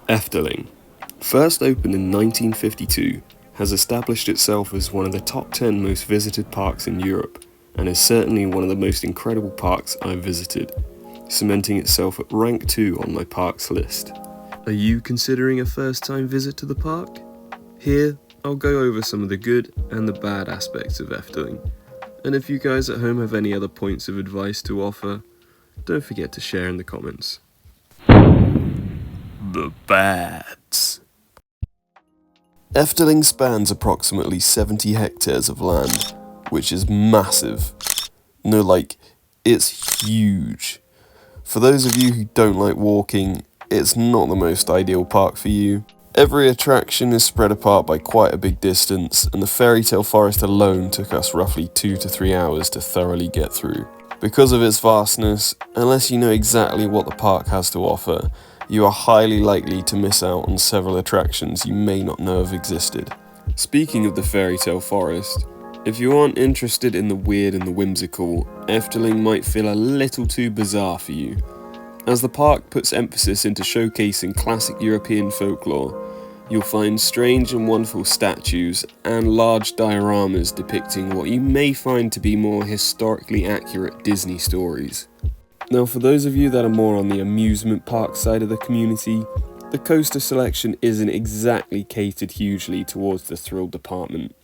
Efteling, first opened in 1952, has established itself as one of the top 10 most visited parks in Europe, and is certainly one of the most incredible parks I've visited, cementing itself at rank 2 on my parks list. Are you considering a first-time visit to the park? Here, I'll go over some of the good and the bad aspects of Efteling, and if you guys at home have any other points of advice to offer, don't forget to share in the comments. The bads. Efteling spans approximately 70 hectares of land, which is massive. No, like, it's huge. For those of you who don't like walking, it's not the most ideal park for you. Every attraction is spread apart by quite a big distance, and the fairy tale forest alone took us roughly 2 to 3 hours to thoroughly get through. Because of its vastness, unless you know exactly what the park has to offer, you are highly likely to miss out on several attractions you may not know have existed. Speaking of the fairy tale forest, if you aren't interested in the weird and the whimsical, Efteling might feel a little too bizarre for you. As the park puts emphasis into showcasing classic European folklore, you'll find strange and wonderful statues and large dioramas depicting what you may find to be more historically accurate Disney stories. Now, for those of you that are more on the amusement park side of the community, the coaster selection isn't exactly catered hugely towards the thrill department.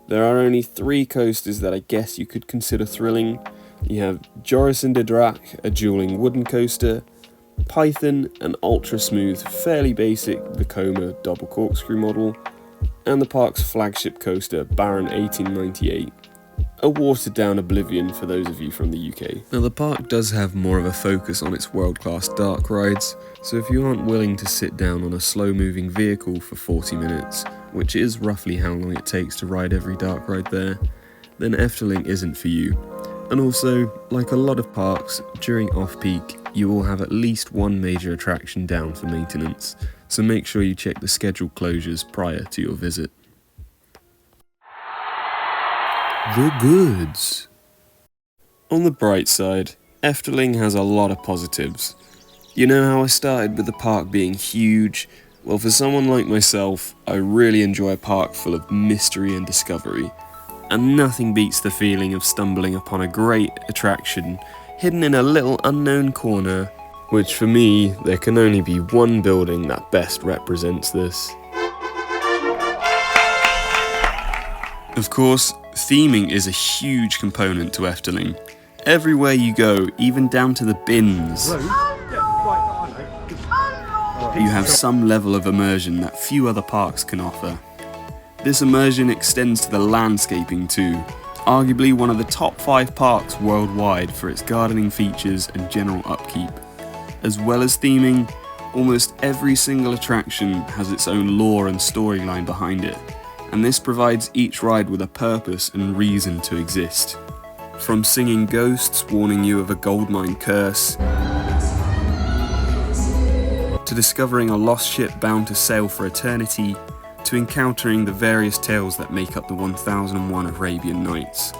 There are only 3 coasters that I guess you could consider thrilling. You have Joris and de Drac, a dueling wooden coaster, Python, an ultra smooth, fairly basic Vekoma double corkscrew model, and the park's flagship coaster, Baron 1898, a watered down oblivion for those of you from the UK. Now, the park does have more of a focus on its world-class dark rides, so if you aren't willing to sit down on a slow-moving vehicle for 40 minutes, which is roughly how long it takes to ride every dark ride there, then Efteling isn't for you. And also, like a lot of parks, during off-peak, you will have at least one major attraction down for maintenance, so make sure you check the scheduled closures prior to your visit. The goods. On the bright side, Efteling has a lot of positives. You know how I started with the park being huge? Well, for someone like myself, I really enjoy a park full of mystery and discovery. And nothing beats the feeling of stumbling upon a great attraction hidden in a little unknown corner, which for me, there can only be one building that best represents this. Of course, theming is a huge component to Efteling. Everywhere you go, even down to the bins, you have some level of immersion that few other parks can offer. This immersion extends to the landscaping too, arguably one of the top 5 parks worldwide for its gardening features and general upkeep. As well as theming, almost every single attraction has its own lore and storyline behind it, and this provides each ride with a purpose and reason to exist. From singing ghosts warning you of a goldmine curse, to discovering a lost ship bound to sail for eternity, to encountering the various tales that make up the 1001 Arabian Nights.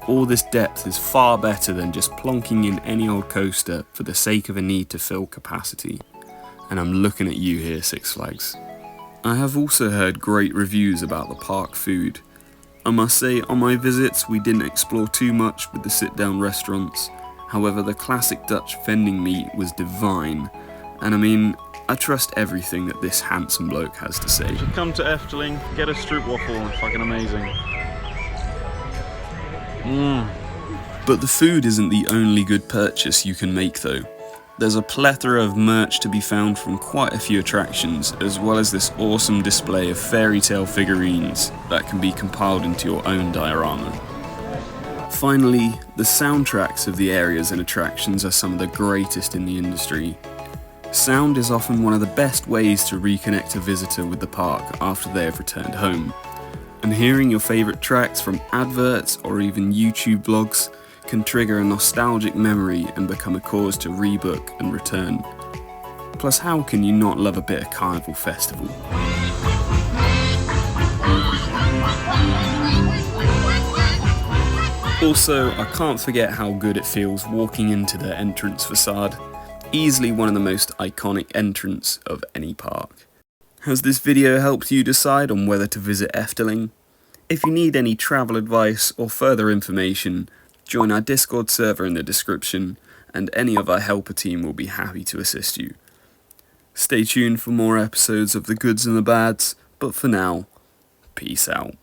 All this depth is far better than just plonking in any old coaster for the sake of a need to fill capacity. And I'm looking at you here, Six Flags. I have also heard great reviews about the park food. I must say, on my visits we didn't explore too much with the sit-down restaurants. However, the classic Dutch vending meat was divine. And I mean, I trust everything that this handsome bloke has to say. Come to Efteling, get a stroopwafel, it's fucking amazing. But the food isn't the only good purchase you can make though. There's a plethora of merch to be found from quite a few attractions, as well as this awesome display of fairy tale figurines that can be compiled into your own diorama. Finally, the soundtracks of the areas and attractions are some of the greatest in the industry. Sound is often one of the best ways to reconnect a visitor with the park after they have returned home. And hearing your favourite tracks from adverts or even YouTube vlogs can trigger a nostalgic memory and become a cause to rebook and return. Plus, how can you not love a bit of Carnival Festival? Also, I can't forget how good it feels walking into the entrance facade. easily one of the most iconic entrants of any park. Has this video helped you decide on whether to visit Efteling? If you need any travel advice or further information, join our Discord server in the description, and any of our helper team will be happy to assist you. Stay tuned for more episodes of The Goods and the Bads, but for now, peace out.